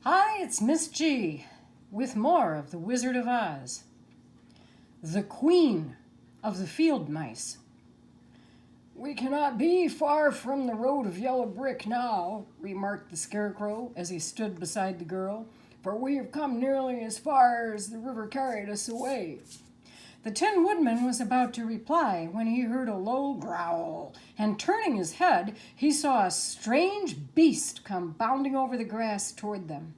Hi, it's Miss G with more of The Wizard of Oz. The Queen of the Field Mice. "We cannot be far from the road of yellow brick now," remarked the Scarecrow as he stood beside the girl, "for we have come nearly as far as the river carried us away." The Tin Woodman was about to reply when he heard a low growl, and turning his head, he saw a strange beast come bounding over the grass toward them.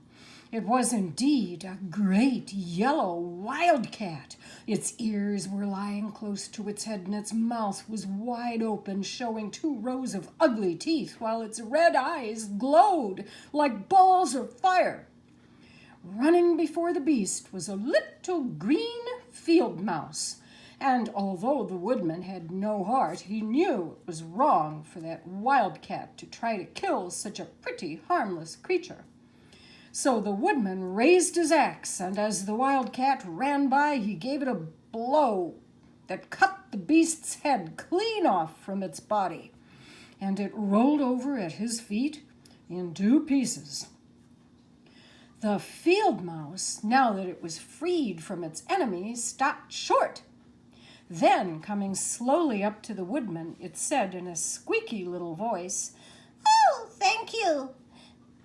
It was indeed a great yellow wildcat. Its ears were lying close to its head, and its mouth was wide open, showing 2 rows of ugly teeth, while its red eyes glowed like balls of fire. Running before the beast was a little green field mouse, and although the woodman had no heart, he knew it was wrong for that wildcat to try to kill such a pretty, harmless creature. So the woodman raised his axe, and as the wildcat ran by, he gave it a blow that cut the beast's head clean off from its body, and it rolled over at his feet in 2 pieces. The field mouse, now that it was freed from its enemy, stopped short. Then, coming slowly up to the woodman, it said in a squeaky little voice, "Oh, thank you.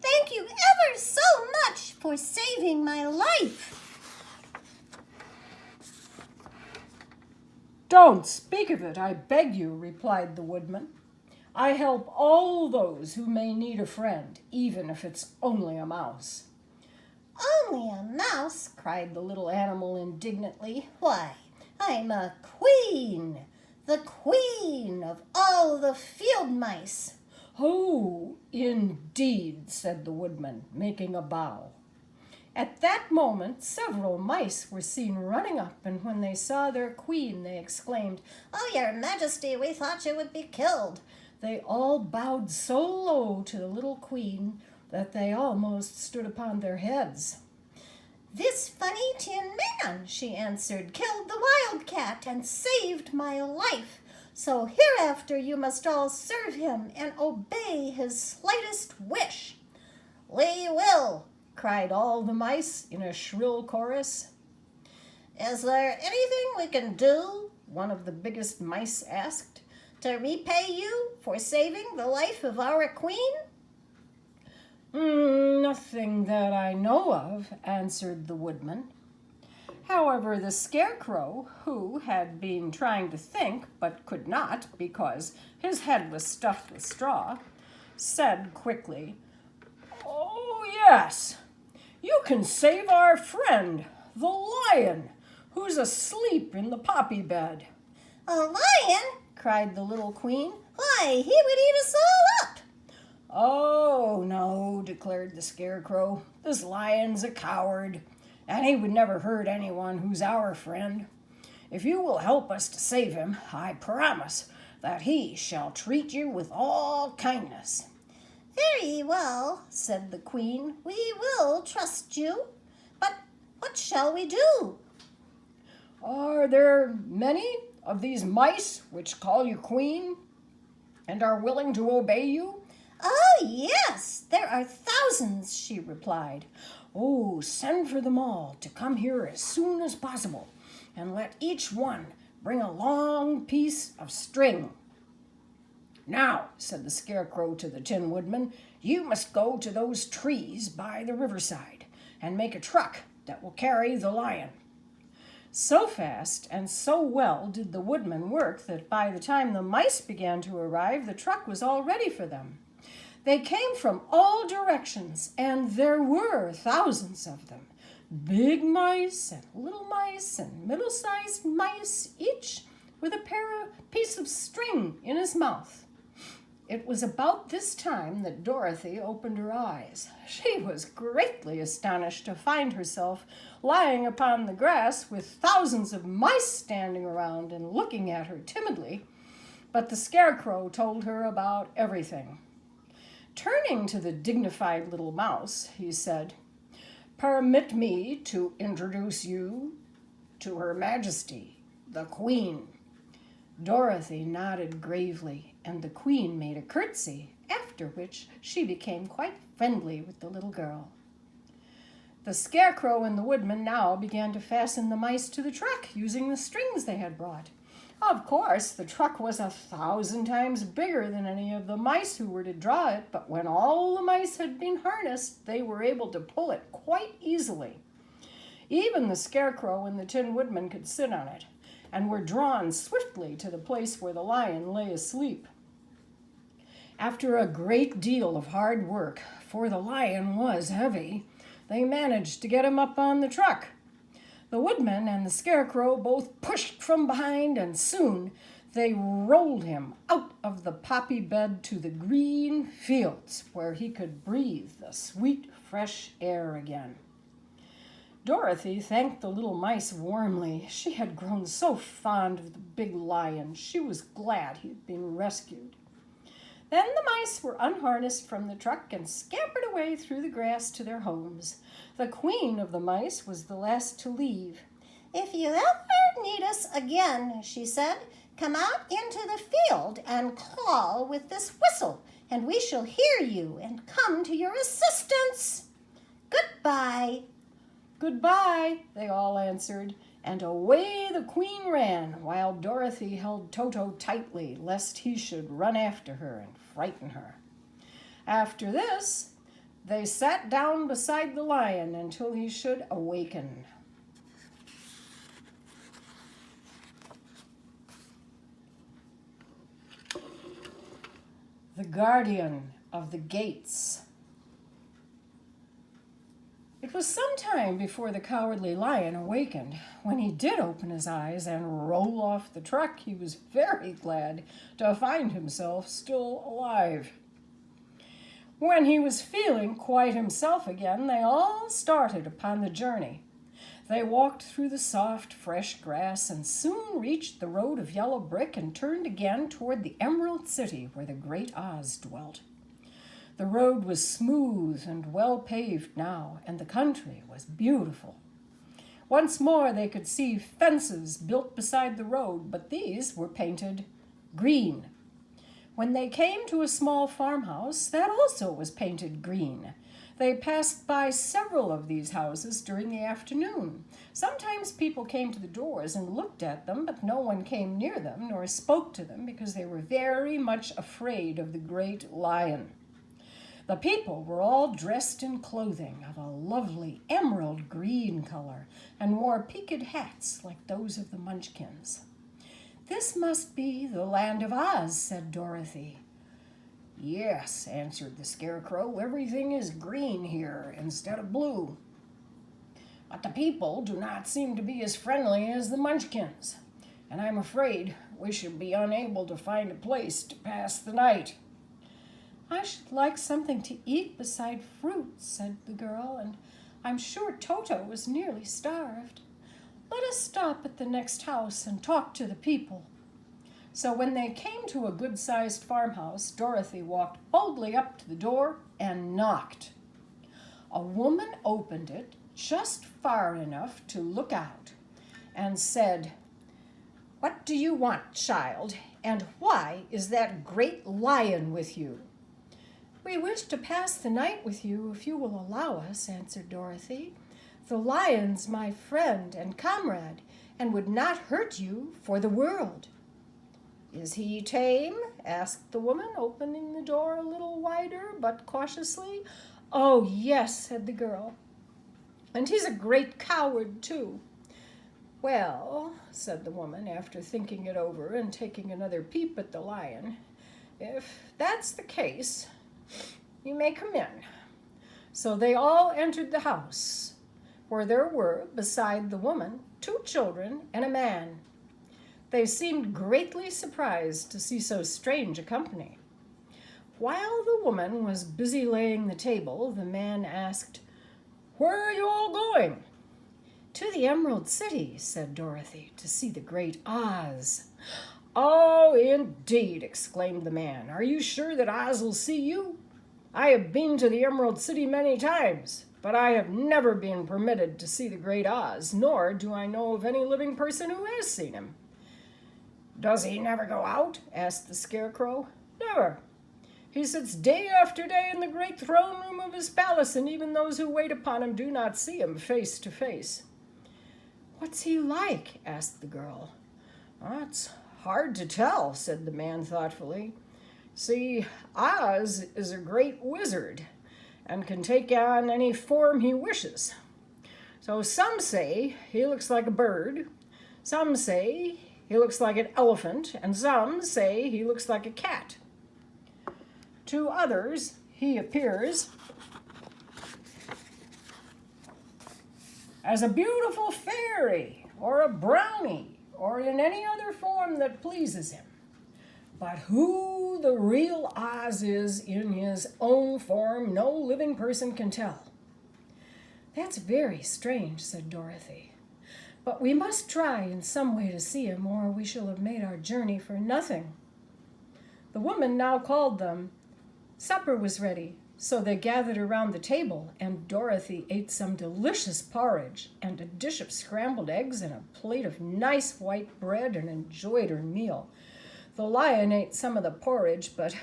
Thank you ever so much for saving my life." "Don't speak of it, I beg you," replied the woodman. "I help all those who may need a friend, even if it's only a mouse." "Only a mouse?" cried the little animal indignantly. "Why, I'm a queen, the queen of all the field mice." "Oh, indeed," said the woodman, making a bow. At that moment, several mice were seen running up, and when they saw their queen, they exclaimed, "Oh, your majesty, we thought you would be killed." They all bowed so low to the little queen that they almost stood upon their heads. "This funny tin man," she answered, "killed the wildcat and saved my life. So hereafter you must all serve him and obey his slightest wish." "We will," cried all the mice in a shrill chorus. "Is there anything we can do," one of the biggest mice asked, "to repay you for saving the life of our queen?" "Nothing that I know of," answered the woodman. However, the Scarecrow, who had been trying to think but could not because his head was stuffed with straw, said quickly, "Oh, yes, you can save our friend, the lion, who's asleep in the poppy bed." "A lion?" cried the little queen. "Why, he would eat us all up." "Oh, no," declared the Scarecrow. "This lion's a coward, and he would never hurt anyone who's our friend. If you will help us to save him, I promise that he shall treat you with all kindness." "Very well," said the queen. "We will trust you. But what shall we do?" "Are there many of these mice which call you queen and are willing to obey you?" "Oh, yes, there are thousands," she replied. "Oh, send for them all to come here as soon as possible, and let each one bring a long piece of string." "Now," said the Scarecrow to the Tin Woodman, "you must go to those trees by the riverside and make a truck that will carry the lion." So fast and so well did the woodman work that by the time the mice began to arrive, the truck was all ready for them. They came from all directions, and there were thousands of them. Big mice and little mice and middle-sized mice, each with a piece of string in his mouth. It was about this time that Dorothy opened her eyes. She was greatly astonished to find herself lying upon the grass with thousands of mice standing around and looking at her timidly, but the Scarecrow told her about everything. Turning to the dignified little mouse, he said, "Permit me to introduce you to Her Majesty, the Queen." Dorothy nodded gravely, and the Queen made a curtsy, after which she became quite friendly with the little girl. The Scarecrow and the Woodman now began to fasten the mice to the truck using the strings they had brought. Of course, the truck was 1,000 times bigger than any of the mice who were to draw it, but when all the mice had been harnessed, they were able to pull it quite easily. Even the Scarecrow and the Tin Woodman could sit on it, and were drawn swiftly to the place where the lion lay asleep. After a great deal of hard work, for the lion was heavy, they managed to get him up on the truck. The Woodman and the Scarecrow both pushed from behind, and soon they rolled him out of the poppy bed to the green fields, where he could breathe the sweet, fresh air again. Dorothy thanked the little mice warmly. She had grown so fond of the big lion. She was glad he had been rescued. Then the mice were unharnessed from the truck and scampered away through the grass to their homes. The queen of the mice was the last to leave. "If you ever need us again," she said, "come out into the field and call with this whistle, and we shall hear you and come to your assistance. Goodbye." "Goodbye," they all answered, and away the queen ran, while Dorothy held Toto tightly, lest he should run after her and frighten her. After this, they sat down beside the lion until he should awaken. The Guardian of the Gates. It was some time before the Cowardly Lion awakened. When he did open his eyes and roll off the truck, he was very glad to find himself still alive. When he was feeling quite himself again, they all started upon the journey. They walked through the soft, fresh grass and soon reached the road of yellow brick and turned again toward the Emerald City where the great Oz dwelt. The road was smooth and well paved now, and the country was beautiful. Once more they could see fences built beside the road, but these were painted green. When they came to a small farmhouse, that also was painted green. They passed by several of these houses during the afternoon. Sometimes people came to the doors and looked at them, but no one came near them nor spoke to them because they were very much afraid of the great lion. The people were all dressed in clothing of a lovely emerald green color and wore peaked hats like those of the Munchkins. "This must be the land of Oz," said Dorothy. "Yes," answered the Scarecrow, "everything is green here instead of blue. But the people do not seem to be as friendly as the Munchkins, and I'm afraid we should be unable to find a place to pass the night." "I should like something to eat beside fruit," said the girl, "and I'm sure Toto is nearly starved. Let us stop at the next house and talk to the people." So when they came to a good-sized farmhouse, Dorothy walked boldly up to the door and knocked. A woman opened it just far enough to look out and said, "What do you want, child, and why is that great lion with you?" "We wish to pass the night with you, if you will allow us," answered Dorothy. "The lion's my friend and comrade, and would not hurt you for the world." "Is he tame?" asked the woman, opening the door a little wider, but cautiously. "Oh, yes," said the girl. "And he's a great coward, too." "Well," said the woman, after thinking it over and taking another peep at the lion, "if that's the case, you may come in." So they all entered the house, where there were, beside the woman, 2 children and a man. They seemed greatly surprised to see so strange a company. While the woman was busy laying the table, the man asked, "Where are you all going?" "To the Emerald City," said Dorothy, "to see the great Oz." "Oh, indeed!" exclaimed the man. "Are you sure that Oz will see you? I have been to the Emerald City many times, but I have never been permitted to see the great Oz, nor do I know of any living person who has seen him." "Does he never go out?" asked the Scarecrow. "Never. He sits day after day in the great throne room of his palace, and even those who wait upon him do not see him face to face." "What's he like?" asked the girl. "It's hard to tell," said the man thoughtfully. "See, Oz is a great wizard and can take on any form he wishes. So some say he looks like a bird, some say he looks like an elephant, and some say he looks like a cat. To others, he appears as a beautiful fairy or a brownie or in any other form that pleases him. But who the real Oz is in his own form, no living person can tell." "That's very strange," said Dorothy. "But we must try in some way to see him, or we shall have made our journey for nothing." The woman now called them. Supper was ready, so they gathered around the table, and Dorothy ate some delicious porridge and a dish of scrambled eggs and a plate of nice white bread and enjoyed her meal. The lion ate some of the porridge, but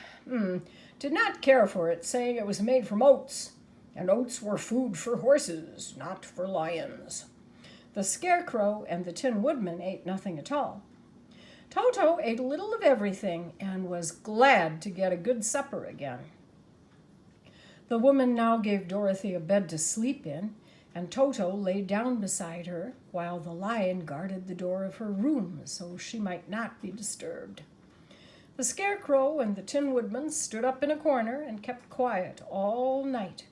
did not care for it, saying it was made from oats, and oats were food for horses, not for lions. The Scarecrow and the Tin Woodman ate nothing at all. Toto ate a little of everything and was glad to get a good supper again. The woman now gave Dorothy a bed to sleep in, and Toto lay down beside her while the lion guarded the door of her room so she might not be disturbed. The Scarecrow and the Tin Woodman stood up in a corner and kept quiet all night,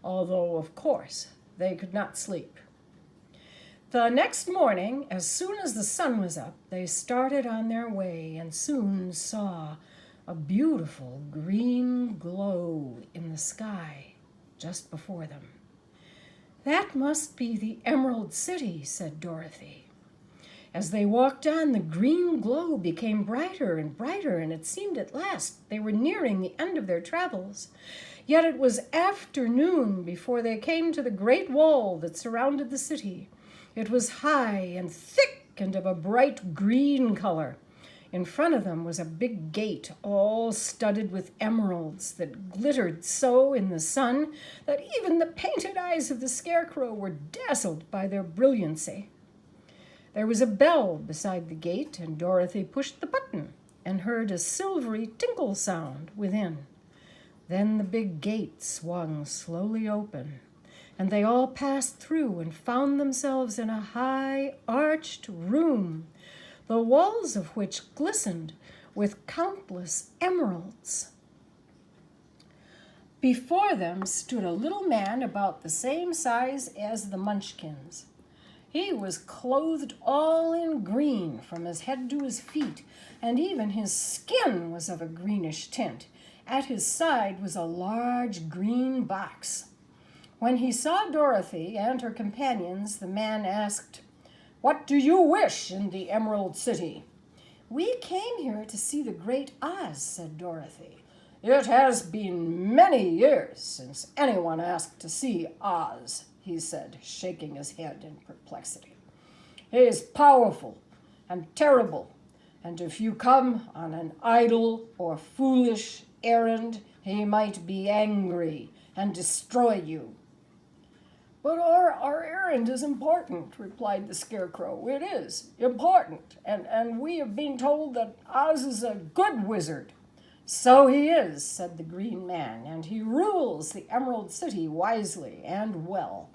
although, of course, they could not sleep. The next morning, as soon as the sun was up, they started on their way and soon saw a beautiful green glow in the sky just before them. "That must be the Emerald City," said Dorothy. As they walked on, the green glow became brighter and brighter, and it seemed at last they were nearing the end of their travels. Yet it was afternoon before they came to the great wall that surrounded the city. It was high and thick and of a bright green color. In front of them was a big gate, all studded with emeralds that glittered so in the sun that even the painted eyes of the Scarecrow were dazzled by their brilliancy. There was a bell beside the gate, and Dorothy pushed the button and heard a silvery tinkle sound within. Then the big gate swung slowly open, and they all passed through and found themselves in a high, arched room, the walls of which glistened with countless emeralds. Before them stood a little man about the same size as the Munchkins. He was clothed all in green from his head to his feet, and even his skin was of a greenish tint. At his side was a large green box. When he saw Dorothy and her companions, the man asked, "What do you wish in the Emerald City?" "We came here to see the great Oz," said Dorothy. "It has been many years since anyone asked to see Oz," he said, shaking his head in perplexity. "He is powerful and terrible, and if you come on an idle or foolish errand, he might be angry and destroy you." "But our errand is important," replied the Scarecrow. "It is important, and we have been told that Oz is a good wizard." "So he is," said the Green Man, "and he rules the Emerald City wisely and well.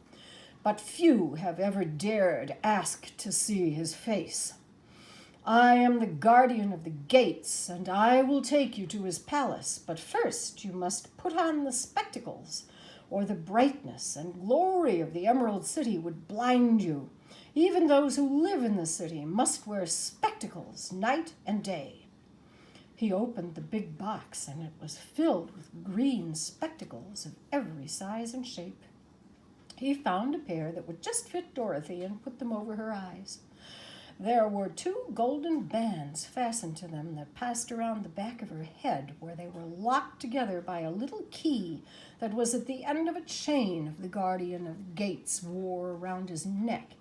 But few have ever dared ask to see his face. I am the guardian of the gates, and I will take you to his palace. But first you must put on the spectacles, or the brightness and glory of the Emerald City would blind you. Even those who live in the city must wear spectacles night and day." He opened the big box, and it was filled with green spectacles of every size and shape. He found a pair that would just fit Dorothy and put them over her eyes. There were 2 golden bands fastened to them that passed around the back of her head, where they were locked together by a little key that was at the end of a chain of the guardian of gates wore around his neck.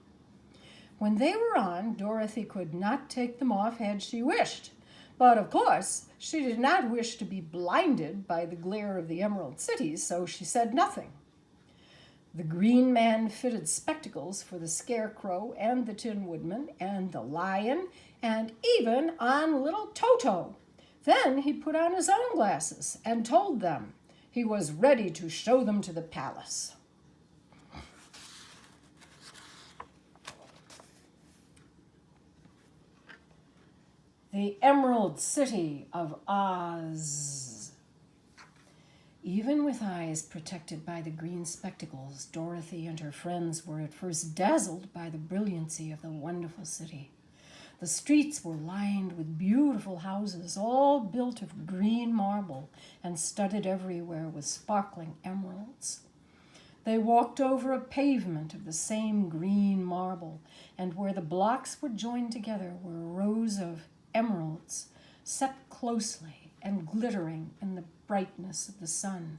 When they were on, Dorothy could not take them off had she wished, But of course, she did not wish to be blinded by the glare of the Emerald City, so she said nothing. The Green Man fitted spectacles for the Scarecrow and the Tin Woodman and the Lion and even on little Toto. Then he put on his own glasses and told them he was ready to show them to the palace. The Emerald City of Oz. Even with eyes protected by the green spectacles, Dorothy and her friends were at first dazzled by the brilliancy of the wonderful city. The streets were lined with beautiful houses, all built of green marble and studded everywhere with sparkling emeralds. They walked over a pavement of the same green marble, and where the blocks were joined together were rows of emeralds set closely and glittering in the brightness of the sun.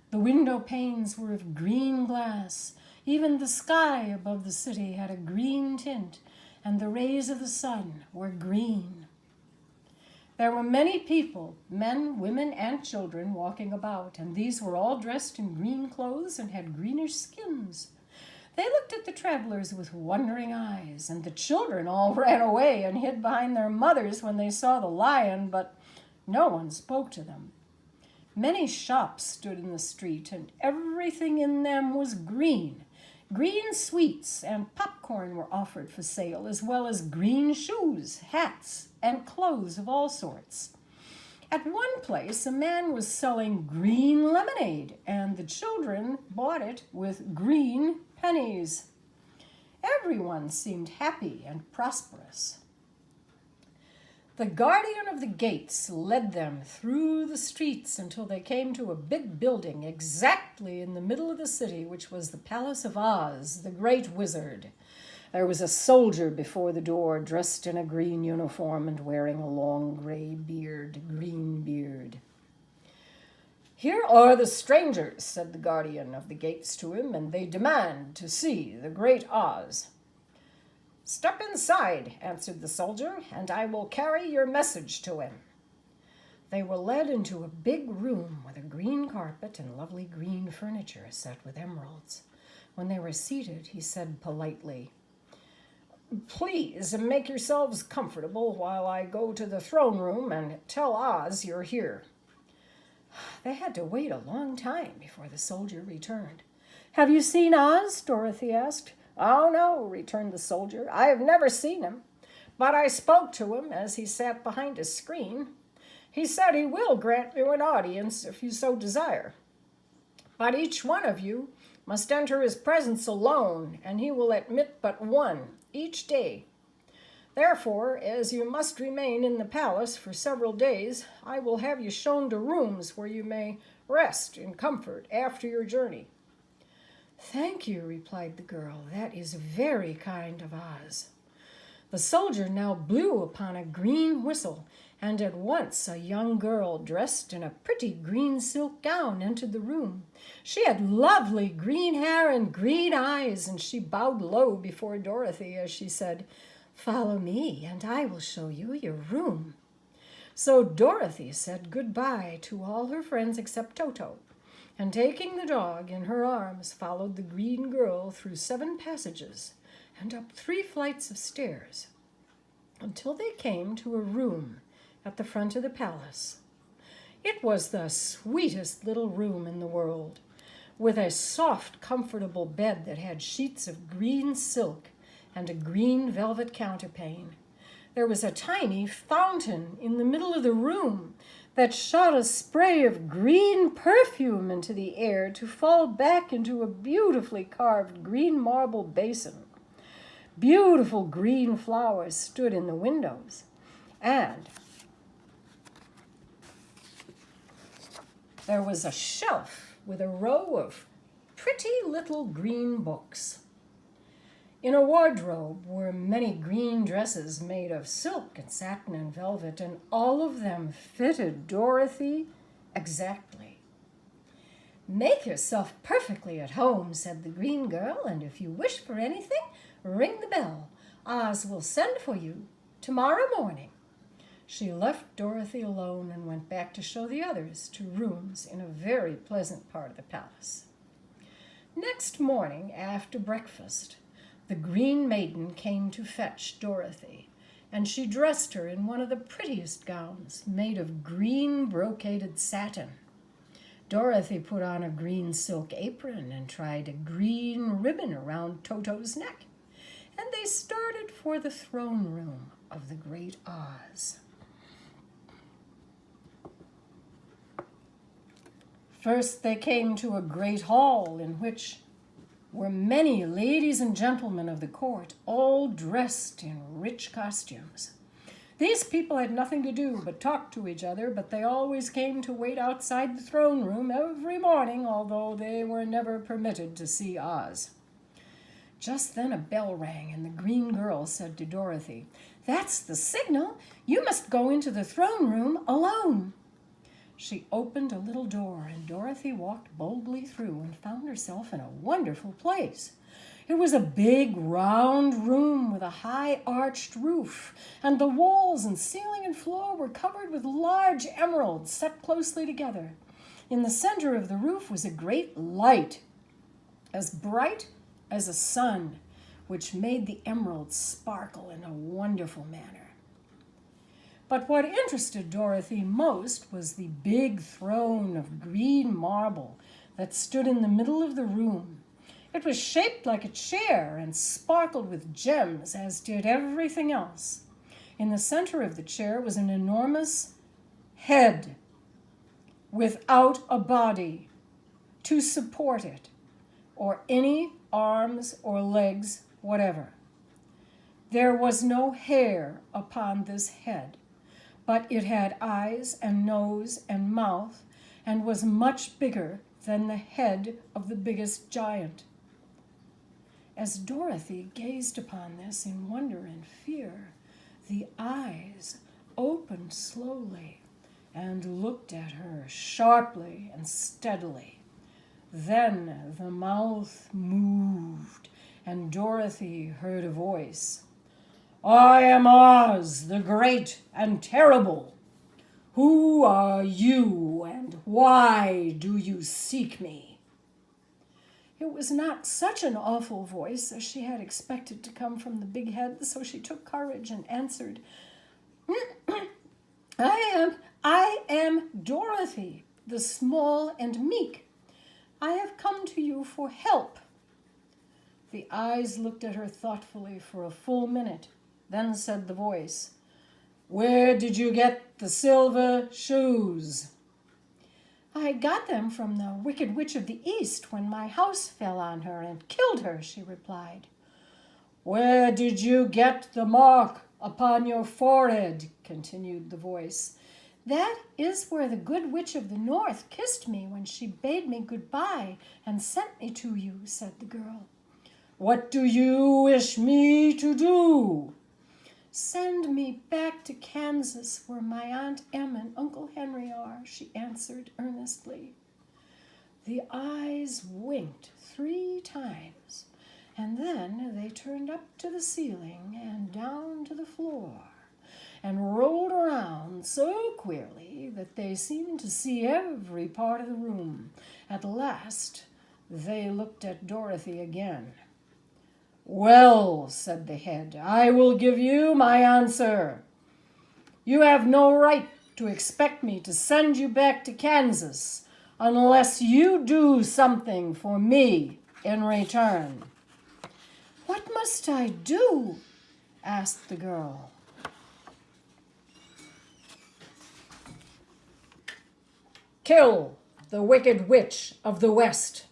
The window panes were of green glass. Even the sky above the city had a green tint, and the rays of the sun were green. There were many people, men, women, and children, walking about, and these were all dressed in green clothes and had greenish skins. They looked at the travelers with wondering eyes, and the children all ran away and hid behind their mothers when they saw the lion, but no one spoke to them. Many shops stood in the street, and everything in them was green. Green sweets and popcorn were offered for sale, as well as green shoes, hats, and clothes of all sorts. At one place, a man was selling green lemonade, and the children bought it with green pennies. Everyone seemed happy and prosperous. The guardian of the gates led them through the streets until they came to a big building exactly in the middle of the city, which was the Palace of Oz, the Great Wizard. There was a soldier before the door, dressed in a green uniform and wearing a long gray green beard. "Here are the strangers," said the guardian of the gates to him, "and they demand to see the Great Oz." "Step inside," answered the soldier, "and I will carry your message to him." They were led into a big room with a green carpet and lovely green furniture set with emeralds. When they were seated, he said politely, "Please make yourselves comfortable while I go to the throne room and tell Oz you're here." They had to wait a long time before the soldier returned. "Have you seen Oz?" Dorothy asked. "Oh, no," returned the soldier. "I have never seen him, but I spoke to him as he sat behind a screen. He said he will grant you an audience if you so desire. But each one of you must enter his presence alone, and he will admit but one each day. Therefore, as you must remain in the palace for several days, I will have you shown to rooms where you may rest in comfort after your journey." "Thank you," replied the girl. "That is very kind of Oz." The soldier now blew upon a green whistle, and at once a young girl dressed in a pretty green silk gown entered the room. She had lovely green hair and green eyes, and she bowed low before Dorothy as she said, "Follow me, and I will show you your room." So Dorothy said goodbye to all her friends except Toto, and taking the dog in her arms, followed the green girl through 7 passages and up 3 flights of stairs until they came to a room at the front of the palace. It was the sweetest little room in the world, with a soft, comfortable bed that had sheets of green silk and a green velvet counterpane. There was a tiny fountain in the middle of the room that shot a spray of green perfume into the air to fall back into a beautifully carved green marble basin. Beautiful green flowers stood in the windows, and there was a shelf with a row of pretty little green books. In a wardrobe were many green dresses made of silk and satin and velvet, and all of them fitted Dorothy exactly. "Make yourself perfectly at home," said the green girl, "and if you wish for anything, ring the bell. Oz will send for you tomorrow morning." She left Dorothy alone and went back to show the others to rooms in a very pleasant part of the palace. Next morning, after breakfast, the Green Maiden came to fetch Dorothy, and she dressed her in one of the prettiest gowns made of green brocaded satin. Dorothy put on a green silk apron and tied a green ribbon around Toto's neck, and they started for the throne room of the Great Oz. First they came to a great hall in which were many ladies and gentlemen of the court, all dressed in rich costumes. These people had nothing to do but talk to each other, but they always came to wait outside the throne room every morning, although they were never permitted to see Oz. Just then a bell rang, and the green girl said to Dorothy, "That's the signal. You must go into the throne room alone." She opened a little door, and Dorothy walked boldly through and found herself in a wonderful place. It was a big, round room with a high arched roof, and the walls and ceiling and floor were covered with large emeralds set closely together. In the center of the roof was a great light, as bright as a sun, which made the emeralds sparkle in a wonderful manner. But what interested Dorothy most was the big throne of green marble that stood in the middle of the room. It was shaped like a chair and sparkled with gems, as did everything else. In the center of the chair was an enormous head without a body to support it, or any arms or legs whatever. There was no hair upon this head, but it had eyes and nose and mouth, and was much bigger than the head of the biggest giant. As Dorothy gazed upon this in wonder and fear, the eyes opened slowly and looked at her sharply and steadily. Then the mouth moved, and Dorothy heard a voice. "I am Oz, the Great and Terrible. Who are you, and why do you seek me?" It was not such an awful voice as she had expected to come from the big head, so she took courage and answered, I am Dorothy, the small and meek. I have come to you for help." The eyes looked at her thoughtfully for a full minute. Then said the voice, "Where did you get the silver shoes?" "I got them from the Wicked Witch of the East when my house fell on her and killed her," she replied. "Where did you get the mark upon your forehead?" continued the voice. "That is where the Good Witch of the North kissed me when she bade me goodbye and sent me to you," said the girl. "What do you wish me to do?" "Send me back to Kansas, where my Aunt Em and Uncle Henry are," she answered earnestly. The eyes winked 3 times, and then they turned up to the ceiling and down to the floor, and rolled around so queerly that they seemed to see every part of the room. At last, they looked at Dorothy again. "Well," said the head, "I will give you my answer. You have no right to expect me to send you back to Kansas unless you do something for me in return." "What must I do?" asked the girl. "Kill the Wicked Witch of the West,"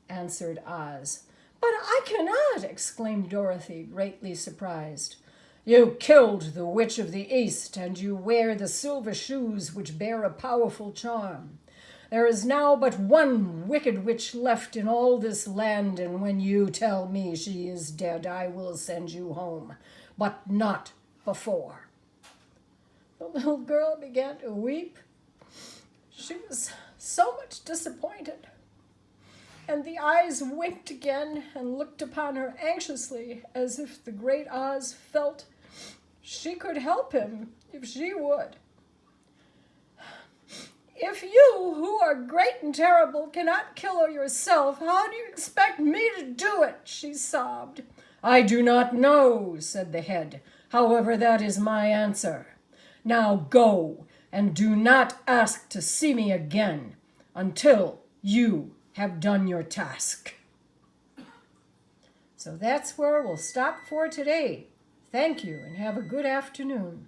answered Oz. "But I cannot!" exclaimed Dorothy, greatly surprised. "You killed the Witch of the East, and you wear the silver shoes which bear a powerful charm. There is now but one Wicked Witch left in all this land, and when you tell me she is dead, I will send you home, but not before." The little girl began to weep. She was so much disappointed. And the eyes winked again and looked upon her anxiously, as if the great Oz felt she could help him if she would. If you, who are great and terrible, cannot kill her yourself, how do you expect me to do it? She sobbed. I do not know, said the head. However, that is my answer. Now go, and do not ask to see me again until you have done your task. So that's where we'll stop for today. Thank you, and have a good afternoon.